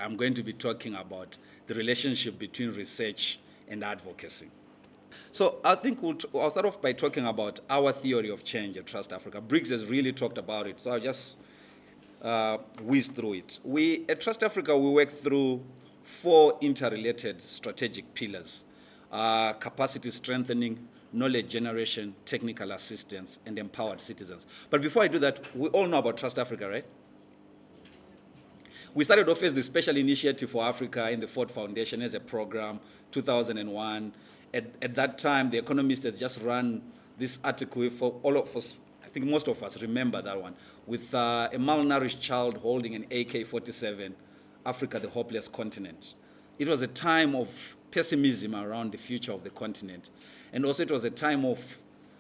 I'm going to be talking about the relationship between research and advocacy. So I think I'll start off by talking about our theory of change at Trust Africa. Briggs has really talked about it, so I'll just whiz through it. At Trust Africa, we work through 4 interrelated strategic pillars: capacity strengthening, knowledge generation, technical assistance, and empowered citizens. But before I do that, we all know about Trust Africa, right? We started off as the Special Initiative for Africa in the Ford Foundation as a program, 2001. At that time, The Economist had just run this article for all of us. I think most of us remember that one, with a malnourished child holding an AK-47, Africa, the hopeless continent. It was a time of pessimism around the future of the continent. And also it was a time of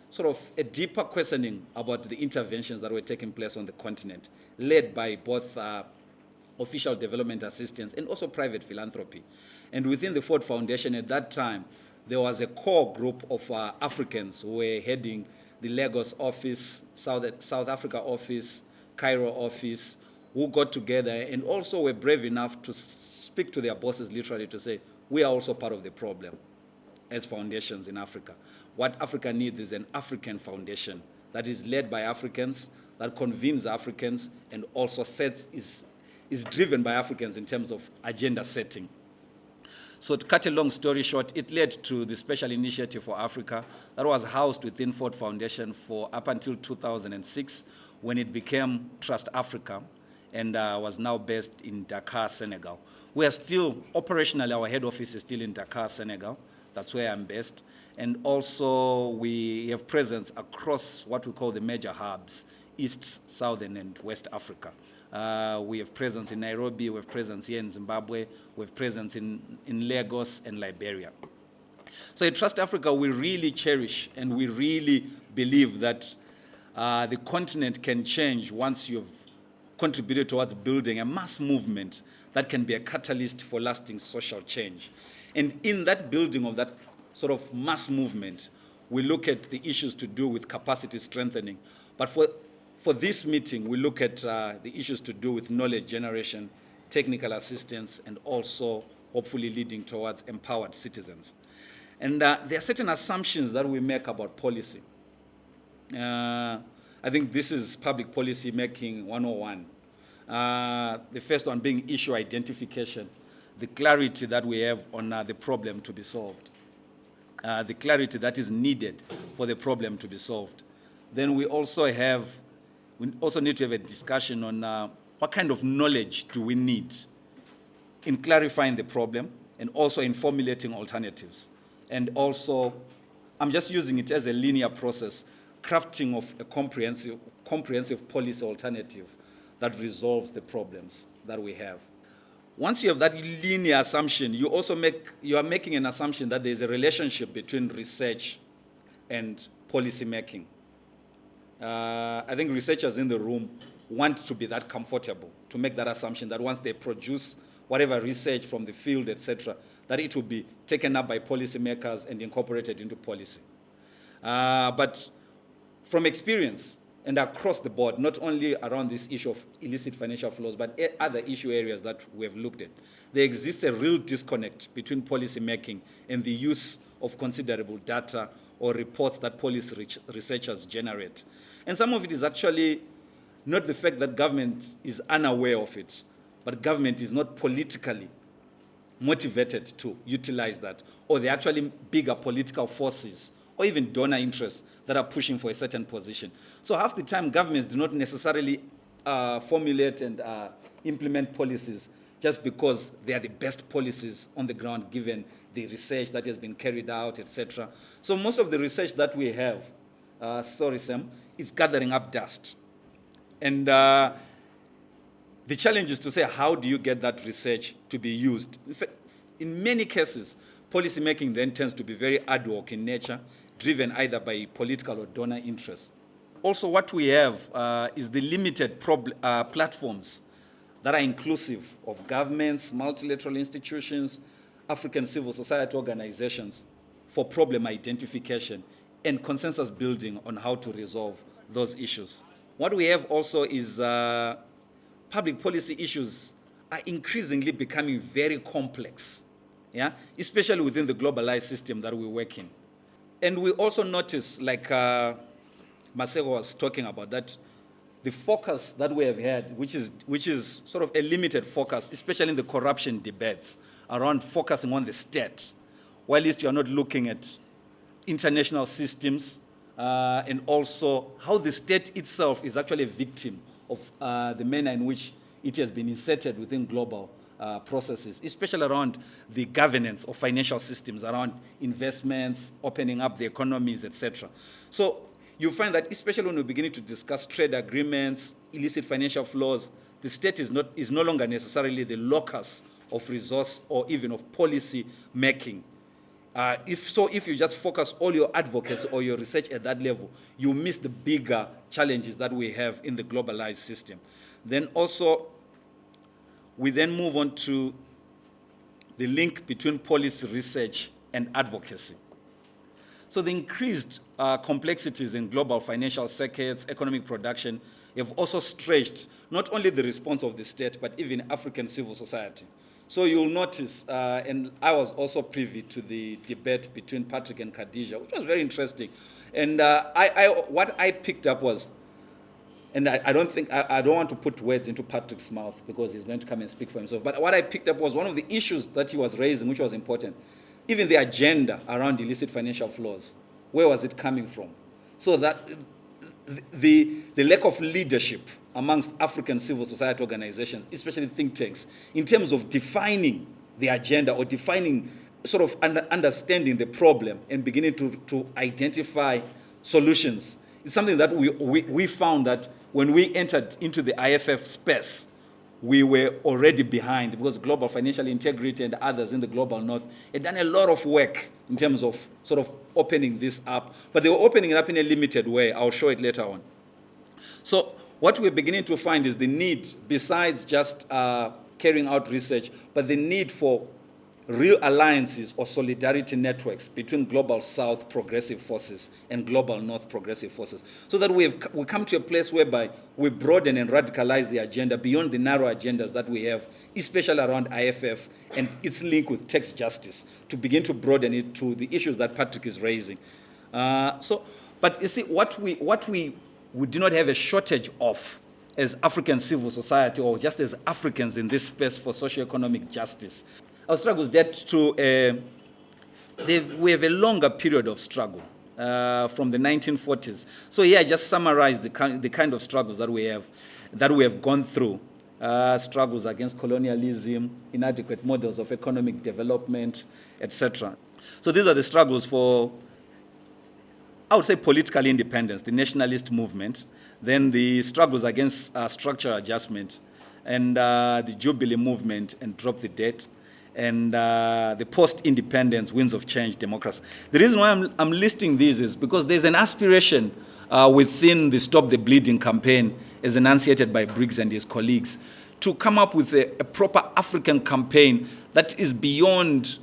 sort of a deeper questioning about the interventions that were taking place on the continent, led by both official development assistance and also private philanthropy. And within the Ford Foundation at that time, there was a core group of Africans who were heading the Lagos office, South Africa office, Cairo office, who got together and also were brave enough to speak to their bosses literally to say, we are also part of the problem as foundations in Africa. What Africa needs is an African foundation that is led by Africans, that convenes Africans, and also is driven by Africans in terms of agenda setting. So to cut a long story short, it led to the Special Initiative for Africa that was housed within Ford Foundation for up until 2006, when it became Trust Africa and was now based in Dakar, Senegal. We are still, operationally, our head office is still in Dakar, Senegal. That's where I'm based. And also we have presence across what we call the major hubs, East, Southern, and West Africa. We have presence in Nairobi, we have presence here in Zimbabwe, we have presence in Lagos and Liberia. So at Trust Africa, we really cherish and we really believe that the continent can change once you've contributed towards building a mass movement that can be a catalyst for lasting social change. And in that building of that sort of mass movement, we look at the issues to do with capacity strengthening. But for this meeting, we look at the issues to do with knowledge generation, technical assistance, and also hopefully leading towards empowered citizens. And there are certain assumptions that we make about policy. I think this is public policy making 101. The first one being issue identification, the clarity that we have on the problem to be solved, the clarity that is needed for the problem to be solved. Then we also need to have a discussion on what kind of knowledge do we need in clarifying the problem and also in formulating alternatives. And also, I'm just using it as a linear process, crafting of a comprehensive policy alternative that resolves the problems that we have. Once you have that linear assumption, you are making an assumption that there's a relationship between research and policy making. I think researchers in the room want to be that comfortable to make that assumption that once they produce whatever research from the field, etc., that it will be taken up by policymakers and incorporated into policy. But from experience and across the board, not only around this issue of illicit financial flows, but other issue areas that we have looked at, there exists a real disconnect between policy making and the use of considerable data or reports that policy researchers generate. And some of it is actually not the fact that government is unaware of it, but government is not politically motivated to utilize that, or there are actually bigger political forces or even donor interests that are pushing for a certain position. So half the time, governments do not necessarily formulate and implement policies just because they are the best policies on the ground, given the research that has been carried out, etc. So most of the research that we have, sorry, Sam, it's gathering up dust. And the challenge is to say, how do you get that research to be used? In fact, in many cases, policy making then tends to be very ad hoc in nature, driven either by political or donor interests. Also, what we have is the limited platforms that are inclusive of governments, multilateral institutions, African civil society organizations for problem identification and consensus building on how to resolve those issues. What we have also is public policy issues are increasingly becoming very complex, yeah, especially within the globalized system that we work in. And we also notice, like Masego was talking about, that the focus that we have had, which is sort of a limited focus, especially in the corruption debates, around focusing on the state, while you are not looking at international systems, and also how the state itself is actually a victim of the manner in which it has been inserted within global processes, especially around the governance of financial systems, around investments, opening up the economies, etc. So you find that, especially when we're beginning to discuss trade agreements, illicit financial flows, the state is no longer necessarily the locus of resource or even of policy making. If you just focus all your advocacy or your research at that level, you miss the bigger challenges that we have in the globalized system. Then also, we then move on to the link between policy research and advocacy. So the increased complexities in global financial circuits, economic production, have also stretched not only the response of the state, but even African civil society. So you'll notice, and I was also privy to the debate between Patrick and Khadija, which was very interesting. And what I picked up was, and I don't want to put words into Patrick's mouth because he's going to come and speak for himself, but what I picked up was one of the issues that he was raising, which was important, even the agenda around illicit financial flows. Where was it coming from? So that the lack of leadership amongst African civil society organizations, especially think tanks, in terms of defining the agenda or defining, sort of understanding the problem and beginning to identify solutions. It's something that we found that when we entered into the IFF space, we were already behind, because Global Financial Integrity and others in the Global North had done a lot of work in terms of sort of opening this up. But they were opening it up in a limited way. I'll show it later on. So what we're beginning to find is the need, besides just carrying out research, but the need for real alliances or solidarity networks between Global South progressive forces and Global North progressive forces, so that we come to a place whereby we broaden and radicalize the agenda beyond the narrow agendas that we have, especially around IFF and its link with tax justice, to begin to broaden it to the issues that Patrick is raising. But you see, what we do not have a shortage of as African civil society, or just as Africans in this space for socio-economic justice. Our struggles date to we have a longer period of struggle from the 1940s. So here I just summarized the kind of struggles that we have gone through. Struggles against colonialism, inadequate models of economic development, etc. So these are the struggles for, I would say, political independence, the nationalist movement, then the struggles against structural adjustment, and the Jubilee movement and Drop the Debt, and the post-independence winds of change democracy. The reason why I'm listing these is because there's an aspiration within the Stop the Bleeding campaign, as enunciated by Briggs and his colleagues, to come up with a proper African campaign that is beyond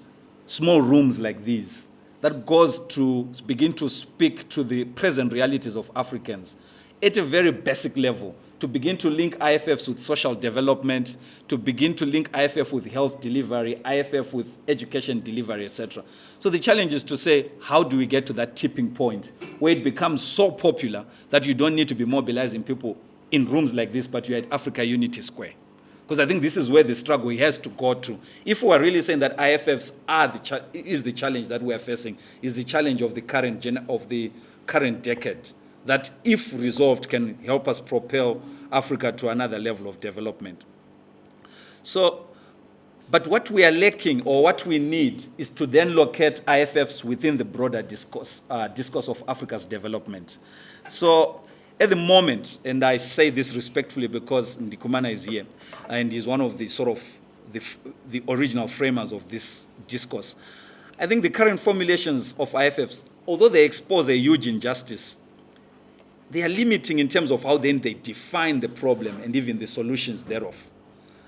small rooms like these, that goes to begin to speak to the present realities of Africans at a very basic level, to begin to link IFFs with social development, to begin to link IFF with health delivery, IFF with education delivery, etc. So the challenge is to say, how do we get to that tipping point where it becomes so popular that you don't need to be mobilizing people in rooms like this, but you're at Africa Unity Square? Because I think this is where the struggle has to go to. If we are really saying that IFFs is the challenge that we are facing, is the challenge of the current decade, that if resolved can help us propel Africa to another level of development. So, but what we are lacking, or what we need, is to then locate IFFs within the broader discourse of Africa's development. So at the moment, and I say this respectfully because Ndikumana is here, and he's one of the sort of the original framers of this discourse, I think the current formulations of IFFs, although they expose a huge injustice, they are limiting in terms of how then they define the problem and even the solutions thereof.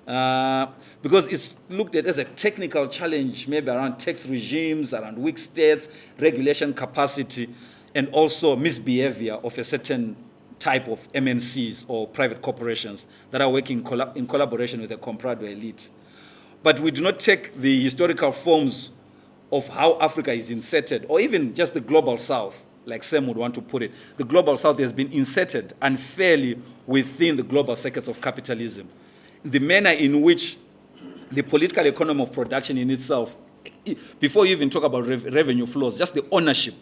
Because it's looked at as a technical challenge, maybe around tax regimes, around weak states, regulation capacity, and also misbehavior of a certain type of MNCs or private corporations that are working in collaboration with the comprado elite. But we do not take the historical forms of how Africa is inserted, or even just the global south, like Sam would want to put it. The global south has been inserted unfairly within the global circuits of capitalism. The manner in which the political economy of production in itself, before you even talk about revenue flows, just the ownership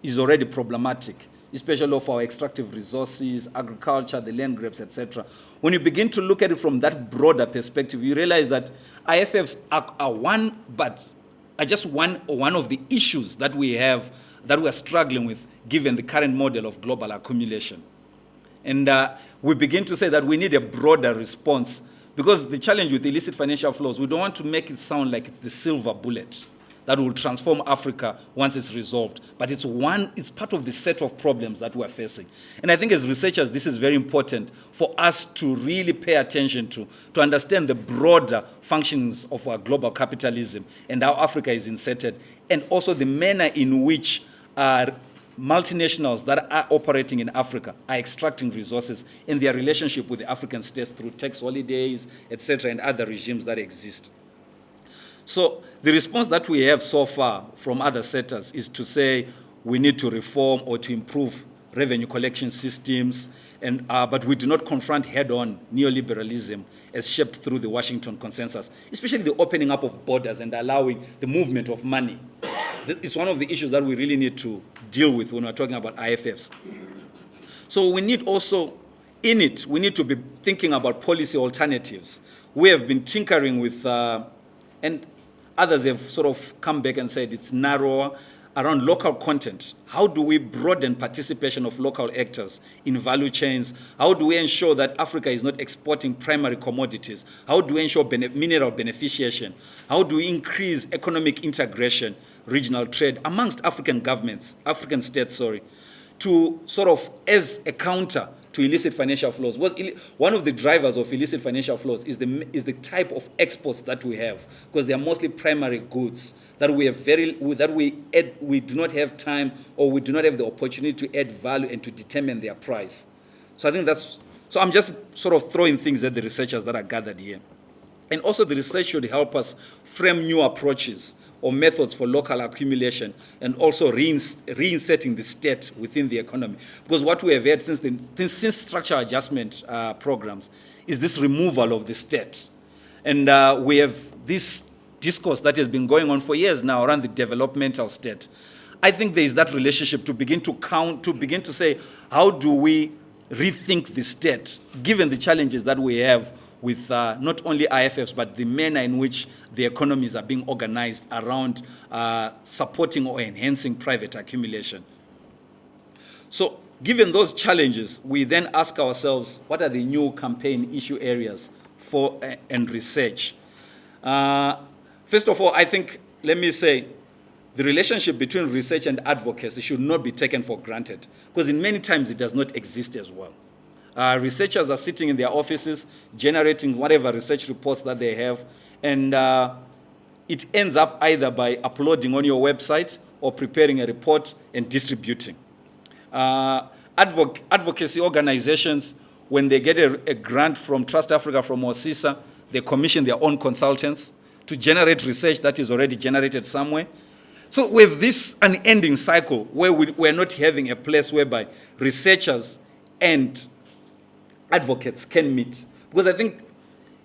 is already problematic, especially of our extractive resources, agriculture, the land grabs, etc. When you begin to look at it from that broader perspective, you realize that IFFs are just one of the issues that we have, that we are struggling with, given the current model of global accumulation. And we begin to say that we need a broader response, because the challenge with illicit financial flows, we don't want to make it sound like it's the silver bullet that will transform Africa once it's resolved. But it's part of the set of problems that we're facing. And I think as researchers, this is very important for us to really pay attention to understand the broader functions of our global capitalism and how Africa is inserted, and also the manner in which multinationals that are operating in Africa are extracting resources in their relationship with the African states through tax holidays, etc., and other regimes that exist. So the response that we have so far from other sectors is to say we need to reform or to improve revenue collection systems, but we do not confront head-on neoliberalism as shaped through the Washington Consensus, especially the opening up of borders and allowing the movement of money. It's one of the issues that we really need to deal with when we're talking about IFFs. So we need also, we need to be thinking about policy alternatives. We have been tinkering with, and others have sort of come back and said it's narrower, around local content. How do we broaden participation of local actors in value chains? How do we ensure that Africa is not exporting primary commodities? How do we ensure mineral beneficiation? How do we increase economic integration, regional trade amongst African states, to sort of as a counter to illicit financial flows? One of the drivers of illicit financial flows is the type of exports that we have, because they are mostly primary goods that we do not have time, or we do not have the opportunity to add value and to determine their price. So I think so I'm just sort of throwing things at the researchers that are gathered here. And also the research should help us frame new approaches or methods for local accumulation, and also reinserting the state within the economy. Because what we have had since structural adjustment programs is this removal of the state. And we have this discourse that has been going on for years now around the developmental state. I think there is that relationship to begin to say, how do we rethink the state, given the challenges that we have with not only IFFs, but the manner in which the economies are being organized around supporting or enhancing private accumulation. So given those challenges, we then ask ourselves, what are the new campaign issue areas for and research? First of all, I think, let me say, the relationship between research and advocacy should not be taken for granted, because in many times it does not exist as well. Researchers are sitting in their offices, generating whatever research reports that they have, and it ends up either by uploading on your website or preparing a report and distributing. Advocacy organizations, when they get a grant from Trust Africa, from OSISA, they commission their own consultants to generate research that is already generated somewhere. So we have this unending cycle where we're not having a place whereby researchers and advocates can meet. Because I think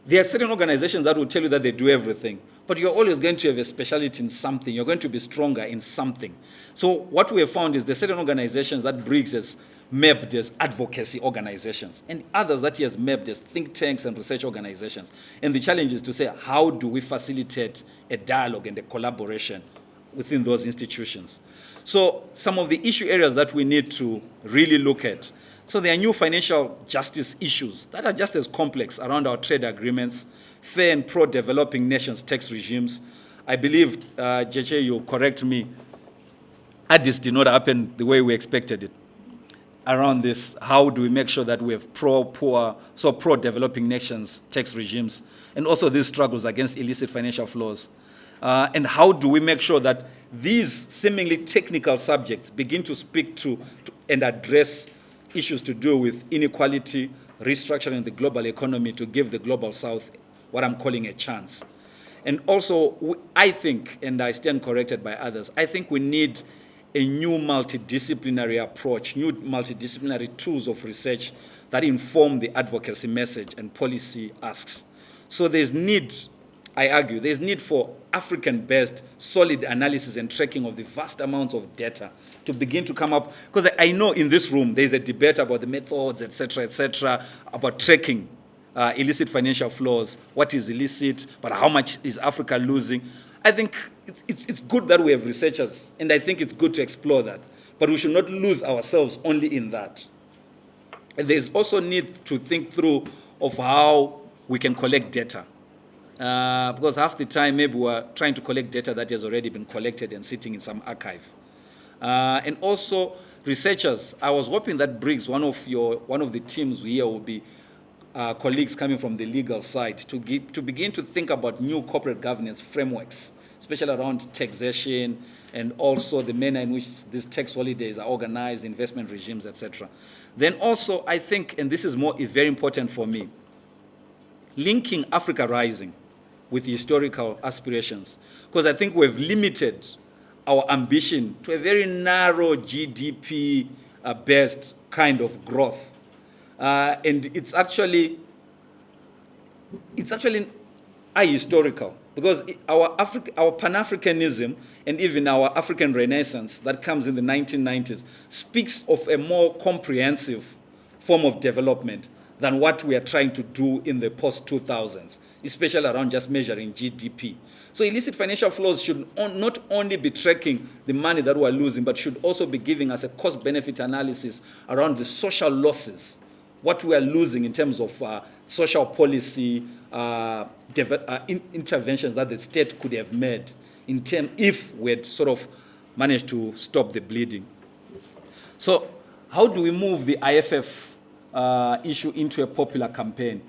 there are certain organizations that will tell you that they do everything, but you're always going to have a specialty in something. You're going to be stronger in something. So what we have found is there are certain organizations that Briggs has mapped as advocacy organizations, and others that he has mapped as think tanks and research organizations. And the challenge is to say, how do we facilitate a dialogue and a collaboration within those institutions? So some of the issue areas that we need to really look at. So there are new financial justice issues that are just as complex around our trade agreements, fair and pro-developing nations tax regimes. I believe, JJ, you'll correct me, Addis did not happen the way we expected it. Around this, how do we make sure that we have pro-developing nations tax regimes, and also these struggles against illicit financial flows? And how do we make sure that these seemingly technical subjects begin to speak to and address issues to do with inequality, restructuring the global economy to give the global south what I'm calling a chance. And also, I think, and I stand corrected by others, I think we need a new multidisciplinary approach, new multidisciplinary tools of research that inform the advocacy message and policy asks. So there's need, I argue, there's need for African-based solid analysis and tracking of the vast amounts of data to begin to come up, because I know in this room there's a debate about the methods, et cetera, about tracking illicit financial flows, what is illicit, but how much is Africa losing. I think it's good that we have researchers, and I think it's good to explore that, but we should not lose ourselves only in that. And there's also need to think through of how we can collect data. Because half the time maybe we're trying to collect data that has already been collected and sitting in some archive. And also researchers, I was hoping that Briggs, one of the teams here will be colleagues coming from the legal side to begin to think about new corporate governance frameworks, especially around taxation and also the manner in which these tax holidays are organized, investment regimes, etc. Then also, I think, and this is very important for me, linking Africa Rising with historical aspirations, because I think we've limited our ambition to a very narrow GDP-based kind of growth. And it's actually ahistorical, because our Pan-Africanism and even our African Renaissance that comes in the 1990s speaks of a more comprehensive form of development than what we are trying to do in the post-2000s, especially around just measuring GDP. So illicit financial flows should not only be tracking the money that we're losing, but should also be giving us a cost-benefit analysis around the social losses, what we are losing in terms of social policy interventions that the state could have made if we had sort of managed to stop the bleeding. So how do we move the IFF issue into a popular campaign?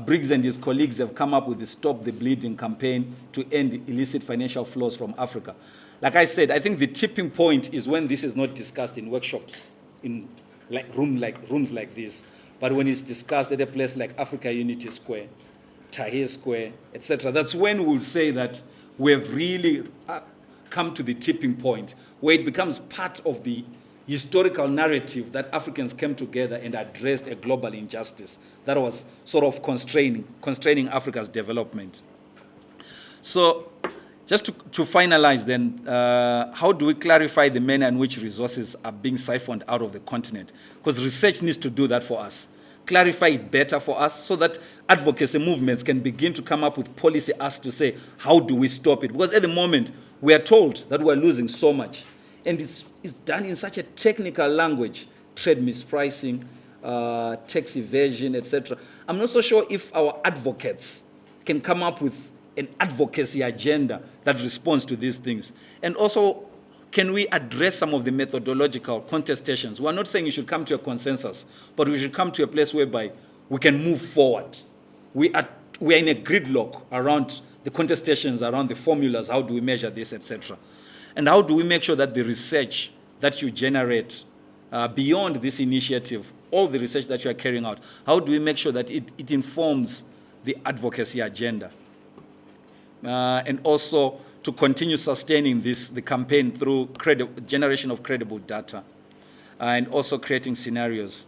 Briggs and his colleagues have come up with the Stop the Bleeding campaign to end illicit financial flows from Africa. Like I said, I think the tipping point is when this is not discussed in workshops, in rooms like this, but when it's discussed at a place like Africa Unity Square, Tahrir Square, etc. That's when we'll say that we have really come to the tipping point where it becomes part of the historical narrative that Africans came together and addressed a global injustice that was sort of constraining Africa's development. So just to finalize then, how do we clarify the manner in which resources are being siphoned out of the continent? Because research needs to do that for us. Clarify it better for us so that advocacy movements can begin to come up with policy asks to say, how do we stop it? Because at the moment, we are told that we're losing so much. And it's done in such a technical language, trade mispricing, tax evasion, etc. I'm not so sure if our advocates can come up with an advocacy agenda that responds to these things. And also, can we address some of the methodological contestations? We're not saying you should come to a consensus, but we should come to a place whereby we can move forward. We are in a gridlock around the contestations, around the formulas, how do we measure this, etc. And how do we make sure that the research that you generate beyond this initiative, all the research that you are carrying out, how do we make sure that it informs the advocacy agenda? And also to continue sustaining the campaign through generation of credible data and also creating scenarios.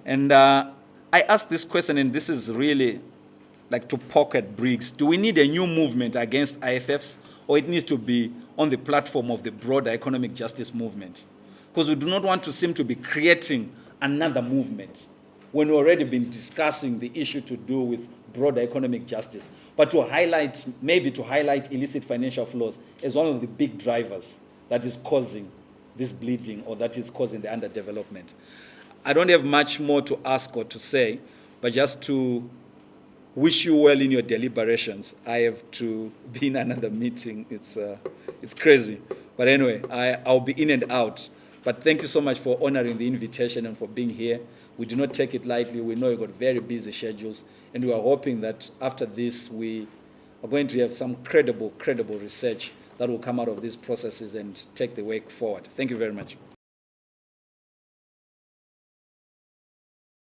And I asked this question, and this is really like to poke at Briggs. Do we need a new movement against IFFs, or it needs to be on the platform of the broader economic justice movement? Because we do not want to seem to be creating another movement when we've already been discussing the issue to do with broader economic justice, but to highlight illicit financial flows as one of the big drivers that is causing this bleeding or that is causing the underdevelopment. I don't have much more to ask or to say, but just to wish you well in your deliberations. I have to be in another meeting. It's crazy. But anyway, I'll be in and out. But thank you so much for honoring the invitation and for being here. We do not take it lightly. We know you've got very busy schedules. And we are hoping that after this, we are going to have some credible research that will come out of these processes and take the way forward. Thank you very much.